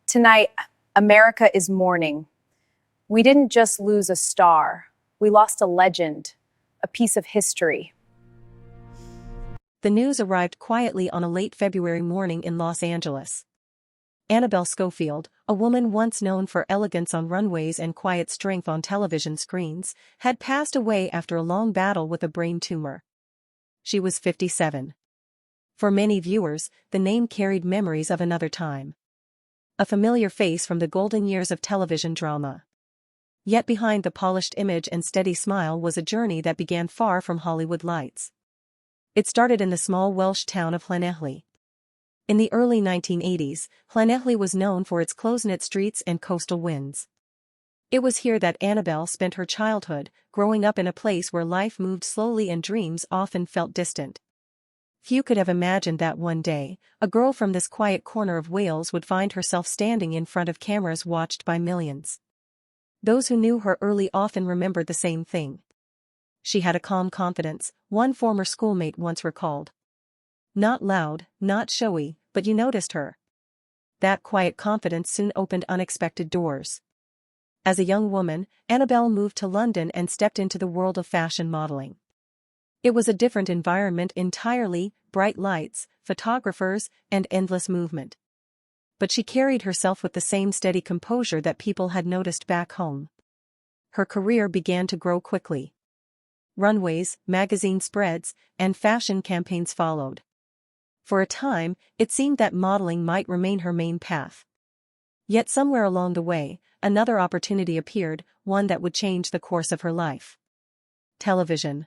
Tonight, America is mourning. We didn't just lose a star, we lost a legend, a piece of history. The news arrived quietly on a late February morning in Los Angeles. Annabel Schofield, a woman once known for elegance on runways and quiet strength on television screens, had passed away after a long battle with a brain tumor. She was 57. For many viewers, the name carried memories of another time. A familiar face from the golden years of television drama. Yet behind the polished image and steady smile was a journey that began far from Hollywood lights. It started in the small Welsh town of Llanelli. In the early 1980s, Llanelli was known for its close-knit streets and coastal winds. It was here that Annabel spent her childhood, growing up in a place where life moved slowly and dreams often felt distant. Few could have imagined that one day, a girl from this quiet corner of Wales would find herself standing in front of cameras watched by millions. Those who knew her early often remembered the same thing. She had a calm confidence, one former schoolmate once recalled. Not loud, not showy, but you noticed her. That quiet confidence soon opened unexpected doors. As a young woman, Annabel moved to London and stepped into the world of fashion modeling. It was a different environment entirely, bright lights, photographers, and endless movement. But she carried herself with the same steady composure that people had noticed back home. Her career began to grow quickly. Runways, magazine spreads, and fashion campaigns followed. For a time, it seemed that modeling might remain her main path. Yet somewhere along the way, another opportunity appeared, one that would change the course of her life. Television.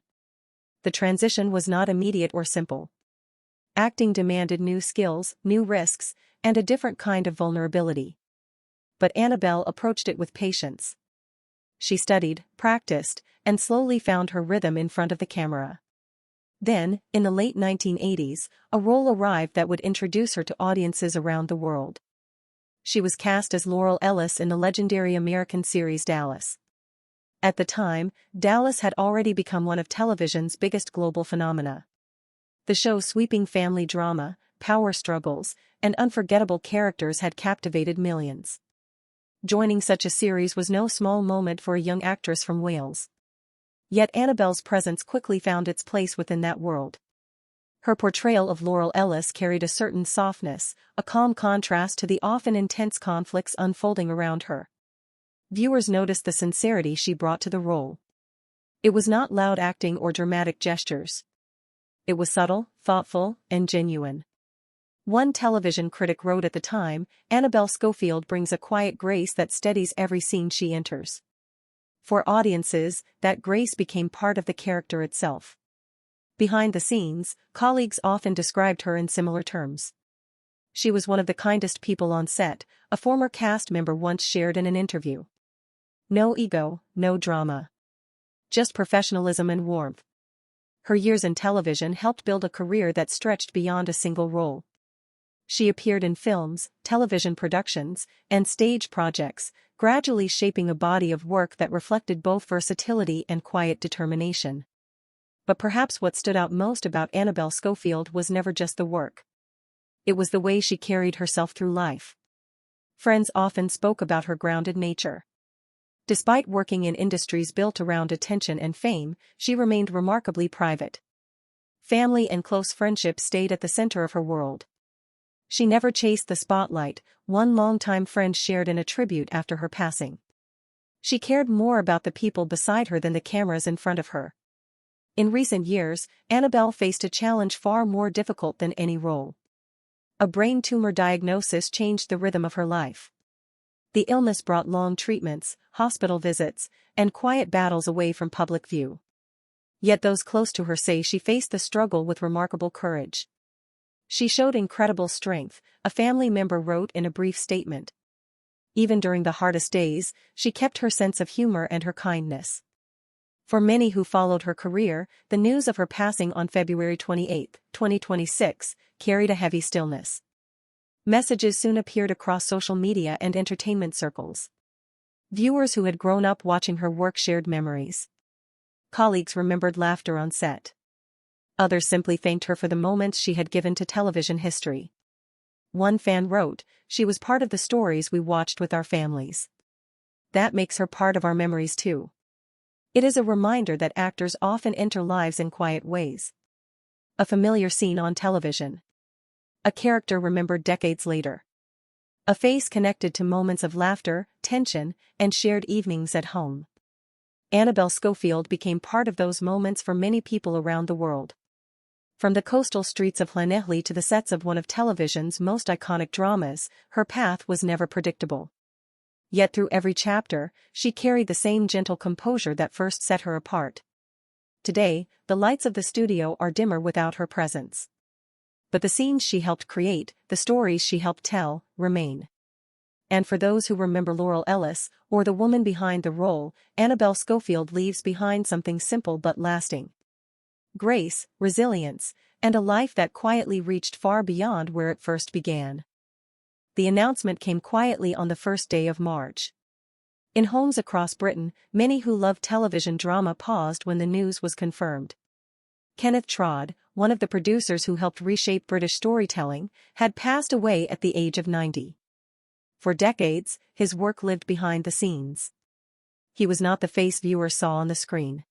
The transition was not immediate or simple. Acting demanded new skills, new risks, and a different kind of vulnerability. But Annabel approached it with patience. She studied, practiced, and slowly found her rhythm in front of the camera. Then, in the late 1980s, a role arrived that would introduce her to audiences around the world. She was cast as Laurel Ellis in the legendary American series Dallas. At the time, Dallas had already become one of television's biggest global phenomena. The show's sweeping family drama, power struggles, and unforgettable characters had captivated millions. Joining such a series was no small moment for a young actress from Wales. Yet Annabel's presence quickly found its place within that world. Her portrayal of Laurel Ellis carried a certain softness, a calm contrast to the often intense conflicts unfolding around her. Viewers noticed the sincerity she brought to the role. It was not loud acting or dramatic gestures. It was subtle, thoughtful, and genuine. One television critic wrote at the time, Annabel Schofield brings a quiet grace that steadies every scene she enters. For audiences, that grace became part of the character itself. Behind the scenes, colleagues often described her in similar terms. She was one of the kindest people on set, a former cast member once shared in an interview. No ego, no drama. Just professionalism and warmth. Her years in television helped build a career that stretched beyond a single role. She appeared in films, television productions, and stage projects, gradually shaping a body of work that reflected both versatility and quiet determination. But perhaps what stood out most about Annabel Schofield was never just the work. It was the way she carried herself through life. Friends often spoke about her grounded nature. Despite working in industries built around attention and fame, she remained remarkably private. Family and close friendships stayed at the center of her world. She never chased the spotlight, one longtime friend shared in a tribute after her passing. She cared more about the people beside her than the cameras in front of her. In recent years, Annabel faced a challenge far more difficult than any role. A brain tumor diagnosis changed the rhythm of her life. The illness brought long treatments, hospital visits, and quiet battles away from public view. Yet those close to her say she faced the struggle with remarkable courage. She showed incredible strength, a family member wrote in a brief statement. Even during the hardest days, she kept her sense of humor and her kindness. For many who followed her career, the news of her passing on February 28, 2026, carried a heavy stillness. Messages soon appeared across social media and entertainment circles. Viewers who had grown up watching her work shared memories. Colleagues remembered laughter on set. Others simply thanked her for the moments she had given to television history. One fan wrote, "She was part of the stories we watched with our families. That makes her part of our memories too." It is a reminder that actors often enter lives in quiet ways. A familiar scene on television. A character remembered decades later. A face connected to moments of laughter, tension, and shared evenings at home. Annabel Schofield became part of those moments for many people around the world. From the coastal streets of Llanelli to the sets of one of television's most iconic dramas, her path was never predictable. Yet through every chapter, she carried the same gentle composure that first set her apart. Today, the lights of the studio are dimmer without her presence. But the scenes she helped create, the stories she helped tell, remain. And for those who remember Laurel Ellis, or the woman behind the role, Annabel Schofield leaves behind something simple but lasting. Grace, resilience, and a life that quietly reached far beyond where it first began. The announcement came quietly on the first day of March. In homes across Britain, many who loved television drama paused when the news was confirmed. Kenneth Trod, one of the producers who helped reshape British storytelling, had passed away at the age of 90. For decades, his work lived behind the scenes. He was not the face viewers saw on the screen.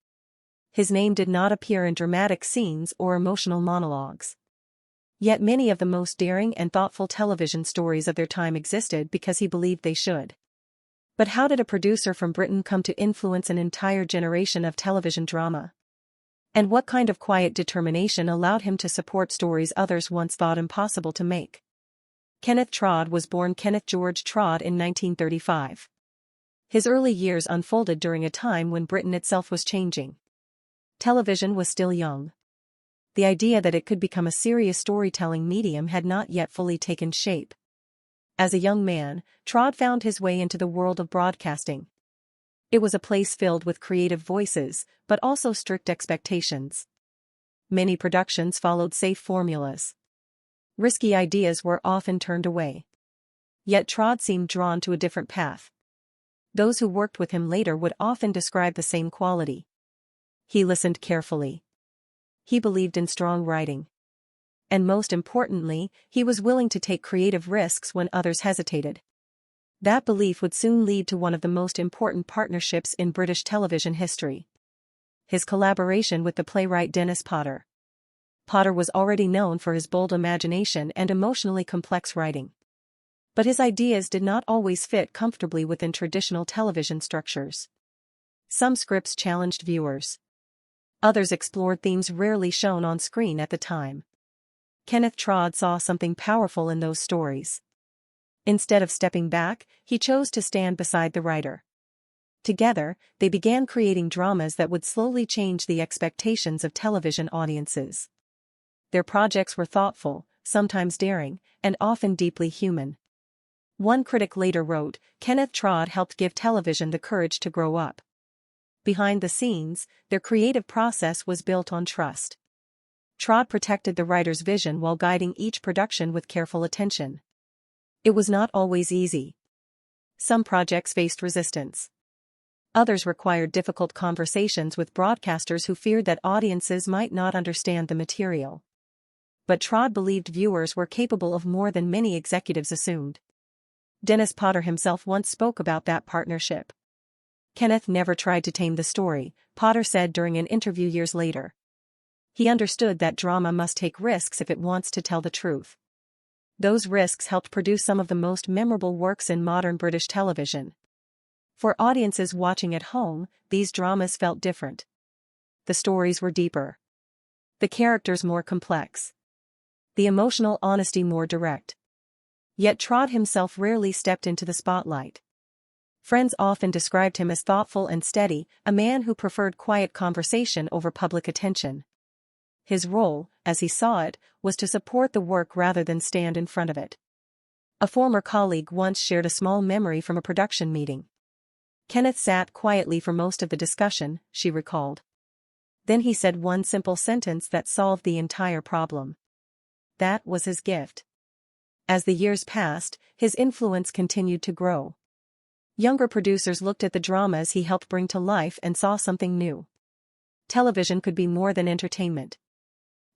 His name did not appear in dramatic scenes or emotional monologues. Yet many of the most daring and thoughtful television stories of their time existed because he believed they should. But how did a producer from Britain come to influence an entire generation of television drama? And what kind of quiet determination allowed him to support stories others once thought impossible to make? Kenneth Trod was born Kenneth George Trod in 1935. His early years unfolded during a time when Britain itself was changing. Television was still young. The idea that it could become a serious storytelling medium had not yet fully taken shape. As a young man, Trod found his way into the world of broadcasting. It was a place filled with creative voices, but also strict expectations. Many productions followed safe formulas. Risky ideas were often turned away. Yet Trod seemed drawn to a different path. Those who worked with him later would often describe the same quality. He listened carefully. He believed in strong writing. And most importantly, he was willing to take creative risks when others hesitated. That belief would soon lead to one of the most important partnerships in British television history. His collaboration with the playwright Dennis Potter. Potter was already known for his bold imagination and emotionally complex writing. But his ideas did not always fit comfortably within traditional television structures. Some scripts challenged viewers. Others explored themes rarely shown on screen at the time. Kenneth Trod saw something powerful in those stories. Instead of stepping back, he chose to stand beside the writer. Together, they began creating dramas that would slowly change the expectations of television audiences. Their projects were thoughtful, sometimes daring, and often deeply human. One critic later wrote, "Kenneth Trod helped give television the courage to grow up." Behind the scenes, their creative process was built on trust. Trod protected the writer's vision while guiding each production with careful attention. It was not always easy. Some projects faced resistance. Others required difficult conversations with broadcasters who feared that audiences might not understand the material. But Trod believed viewers were capable of more than many executives assumed. Dennis Potter himself once spoke about that partnership. Kenneth never tried to tame the story, Potter said during an interview years later. He understood that drama must take risks if it wants to tell the truth. Those risks helped produce some of the most memorable works in modern British television. For audiences watching at home, these dramas felt different. The stories were deeper. The characters more complex. The emotional honesty more direct. Yet Trod himself rarely stepped into the spotlight. Friends often described him as thoughtful and steady, a man who preferred quiet conversation over public attention. His role, as he saw it, was to support the work rather than stand in front of it. A former colleague once shared a small memory from a production meeting. Kenneth sat quietly for most of the discussion, she recalled. Then he said one simple sentence that solved the entire problem. That was his gift. As the years passed, his influence continued to grow. Younger producers looked at the dramas he helped bring to life and saw something new. Television could be more than entertainment.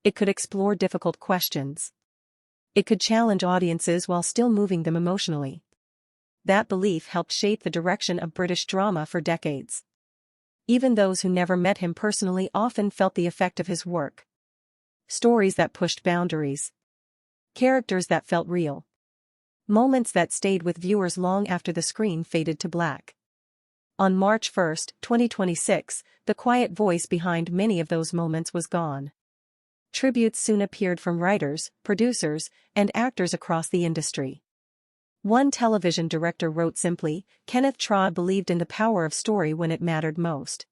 It could explore difficult questions. It could challenge audiences while still moving them emotionally. That belief helped shape the direction of British drama for decades. Even those who never met him personally often felt the effect of his work. Stories that pushed boundaries. Characters that felt real. Moments that stayed with viewers long after the screen faded to black. On March 1, 2026, the quiet voice behind many of those moments was gone. Tributes soon appeared from writers, producers, and actors across the industry. One television director wrote simply, "Kenneth Traud believed in the power of story when it mattered most."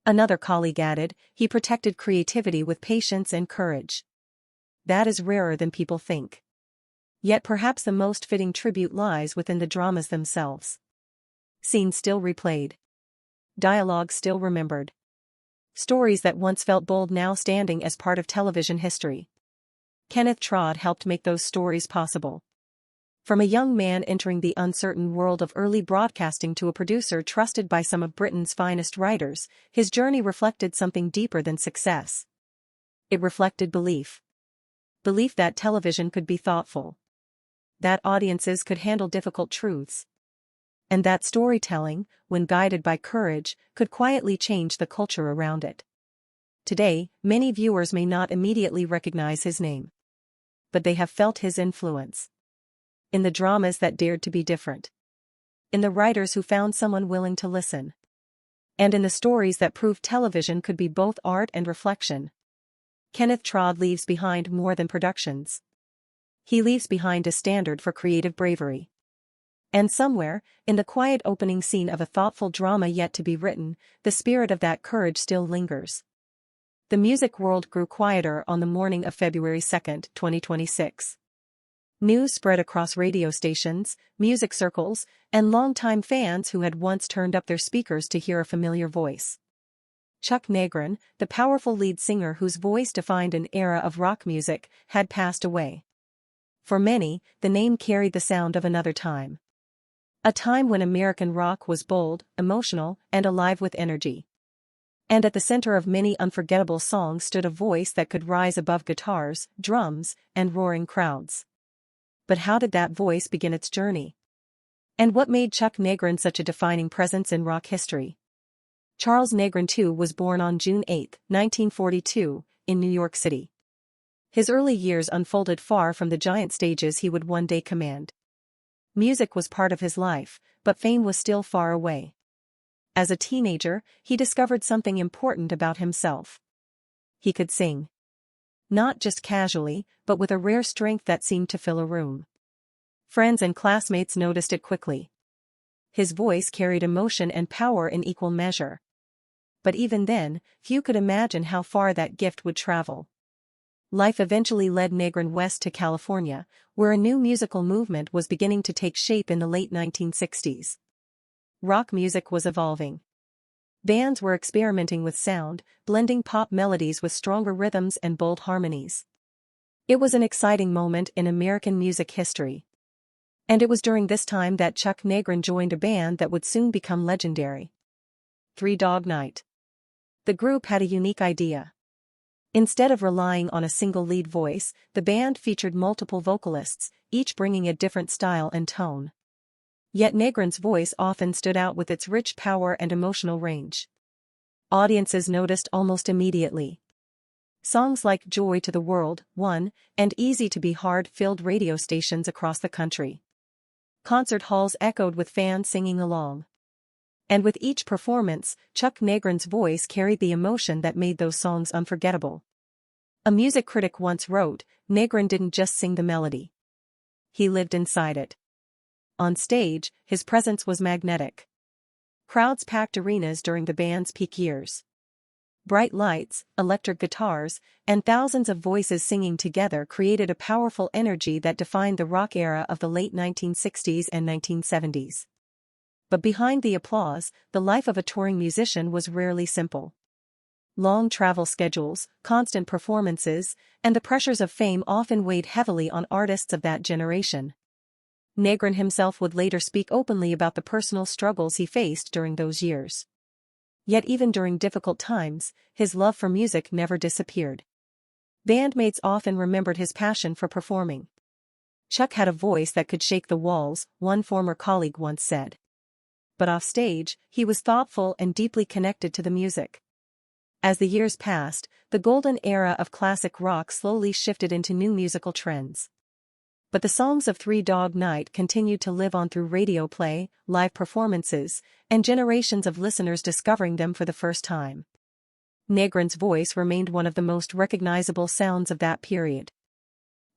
Another colleague added, "He protected creativity with patience and courage." That is rarer than people think. Yet perhaps the most fitting tribute lies within the dramas themselves. Scenes still replayed. Dialogue still remembered. Stories that once felt bold now standing as part of television history. Kenneth Traud helped make those stories possible. From a young man entering the uncertain world of early broadcasting to a producer trusted by some of Britain's finest writers, his journey reflected something deeper than success. It reflected belief. Belief that television could be thoughtful. That audiences could handle difficult truths. And that storytelling, when guided by courage, could quietly change the culture around it. Today, many viewers may not immediately recognize his name. But they have felt his influence. In the dramas that dared to be different. In the writers who found someone willing to listen. And in the stories that proved television could be both art and reflection. Kenneth Traud leaves behind more than productions. He leaves behind a standard for creative bravery. And somewhere, in the quiet opening scene of a thoughtful drama yet to be written, the spirit of that courage still lingers. The music world grew quieter on the morning of February 2, 2026. News spread across radio stations, music circles, and longtime fans who had once turned up their speakers to hear a familiar voice. Chuck Negron, the powerful lead singer whose voice defined an era of rock music, had passed away. For many, the name carried the sound of another time. A time when American rock was bold, emotional, and alive with energy. And at the center of many unforgettable songs stood a voice that could rise above guitars, drums, and roaring crowds. But how did that voice begin its journey? And what made Chuck Negron such a defining presence in rock history? Charles Negron II was born on June 8, 1942, in New York City. His early years unfolded far from the giant stages he would one day command. Music was part of his life, but fame was still far away. As a teenager, he discovered something important about himself. He could sing. Not just casually, but with a rare strength that seemed to fill a room. Friends and classmates noticed it quickly. His voice carried emotion and power in equal measure. But even then, few could imagine how far that gift would travel. Life eventually led Negron west to California, where a new musical movement was beginning to take shape in the late 1960s. Rock music was evolving. Bands were experimenting with sound, blending pop melodies with stronger rhythms and bold harmonies. It was an exciting moment in American music history. And it was during this time that Chuck Negron joined a band that would soon become legendary. Three Dog Night. The group had a unique idea. Instead of relying on a single lead voice, the band featured multiple vocalists, each bringing a different style and tone. Yet Negron's voice often stood out with its rich power and emotional range. Audiences noticed almost immediately. Songs like Joy to the World, One, and Easy to Be Hard filled radio stations across the country. Concert halls echoed with fans singing along. And with each performance, Chuck Negron's voice carried the emotion that made those songs unforgettable. A music critic once wrote, "Negron didn't just sing the melody. He lived inside it." On stage, his presence was magnetic. Crowds packed arenas during the band's peak years. Bright lights, electric guitars, and thousands of voices singing together created a powerful energy that defined the rock era of the late 1960s and 1970s. But behind the applause, the life of a touring musician was rarely simple. Long travel schedules, constant performances, and the pressures of fame often weighed heavily on artists of that generation. Negron himself would later speak openly about the personal struggles he faced during those years. Yet even during difficult times, his love for music never disappeared. Bandmates often remembered his passion for performing. Chuck had a voice that could shake the walls, one former colleague once said. But offstage, he was thoughtful and deeply connected to the music. As the years passed, the golden era of classic rock slowly shifted into new musical trends. But the songs of Three Dog Night continued to live on through radio play, live performances, and generations of listeners discovering them for the first time. Negrin's voice remained one of the most recognizable sounds of that period.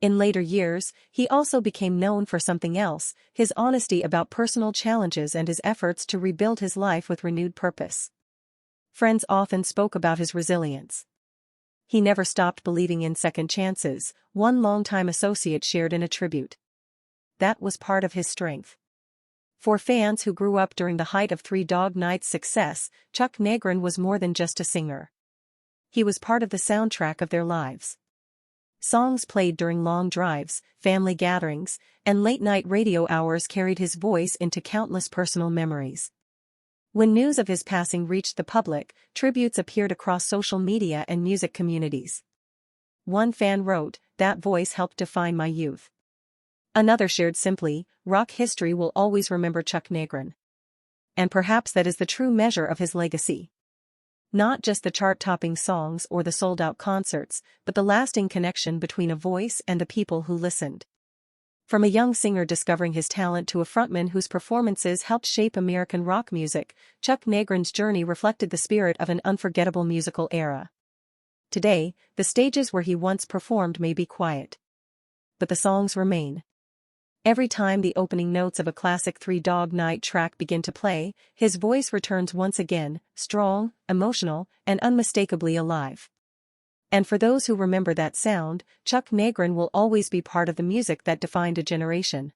In later years, he also became known for something else, his honesty about personal challenges and his efforts to rebuild his life with renewed purpose. Friends often spoke about his resilience. He never stopped believing in second chances, one longtime associate shared in a tribute. That was part of his strength. For fans who grew up during the height of Three Dog Night's success, Chuck Negrin was more than just a singer. He was part of the soundtrack of their lives. Songs played during long drives, family gatherings, and late-night radio hours carried his voice into countless personal memories. When news of his passing reached the public, tributes appeared across social media and music communities. One fan wrote, "That voice helped define my youth." Another shared simply, "Rock history will always remember Chuck Negrin." And perhaps that is the true measure of his legacy. Not just the chart-topping songs or the sold-out concerts, but the lasting connection between a voice and the people who listened. From a young singer discovering his talent to a frontman whose performances helped shape American rock music, Chuck Negrin's journey reflected the spirit of an unforgettable musical era. Today, the stages where he once performed may be quiet. But the songs remain. Every time the opening notes of a classic Three Dog Night track begin to play, his voice returns once again, strong, emotional, and unmistakably alive. And for those who remember that sound, Chuck Negrin will always be part of the music that defined a generation.